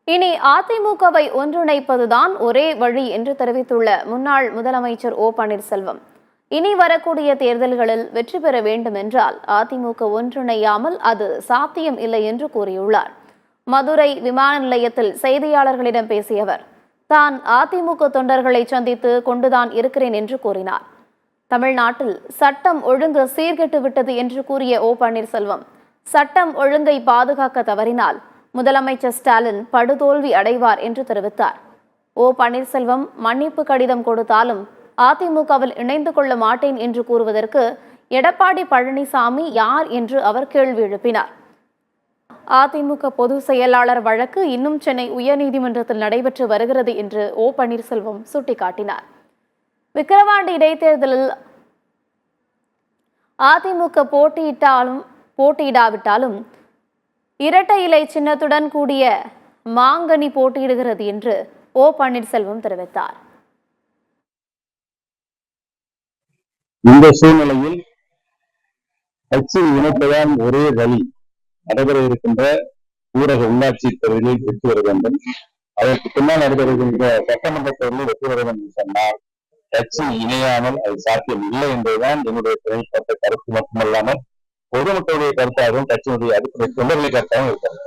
இனி அதிமுகவை ஒன்றிணைப்பதுதான் ஒரே வழி என்று தெரிவித்துள்ள முன்னாள் முதலமைச்சர் ஓ பன்னீர்செல்வம், இனி வரக்கூடிய தேர்தல்களில் வெற்றி பெற வேண்டும் என்றால் அதிமுக ஒன்றிணையாமல் அது சாத்தியம் இல்லை என்று கூறியுள்ளார். மதுரை விமான நிலையத்தில் செய்தியாளர்களிடம் பேசிய அவர், தான் அதிமுக தொண்டர்களை சந்தித்து கொண்டுதான் இருக்கிறேன் என்று கூறினார். தமிழ்நாட்டில் சட்டம் ஒழுங்கு சீர்கெட்டு விட்டது என்று கூறிய ஓ பன்னீர்செல்வம், சட்டம் ஒழுங்கை பாதுகாக்க தவறினால் முதலமைச்சர் ஸ்டாலின் படுதோல்வி அடைவார் என்று தெரிவித்தார். ஓ பன்னீர்செல்வம் மன்னிப்பு கடிதம் கொடுத்தாலும் அதிமுகவில் இணைந்து கொள்ள மாட்டேன் என்று கூறுவதற்கு எடப்பாடி பழனிசாமி யார் என்று அவர் கேள்வி எழுப்பினார். அதிமுக பொதுச் செயலாளர் வழக்கு இன்னும் சென்னை உயர்நீதிமன்றத்தில் நடைபெற்று வருகிறது என்று ஓ பன்னீர்செல்வம் சுட்டிக்காட்டினார். விக்கிரவாண்டி இடைத்தேர்தலில் அதிமுக போட்டியிடாவிட்டாலும் இரட்டை இலை சின்னத்துடன் கூடிய மாங்கனி போட்டியிடுகிறது என்று ஓ பன்னீர்செல்வம் தெரிவித்தார். இந்த சூழ்நிலையில் கட்சி இணைப்பதான் ஒரே வழி. நடைபெற இருக்கின்ற ஊரக உள்ளாட்சி தேர்தலில் வெற்றி பெற வேண்டும். அதற்கு பின்னால் நடைபெறுகின்ற சட்டமன்ற தேர்தலில் வெற்றி பெற வேண்டும் சொன்னால் கட்சி இணையாமல் அது சாத்தியம் இல்லை என்பதுதான் என்னுடைய திரைப்பட்ட கருத்து மட்டுமல்லாமல் பொதுமக்களுடைய கருத்தாகவும் கட்சியினுடைய அடிப்படை தொண்டர்களை கருத்தாகவும் இருக்கிறது.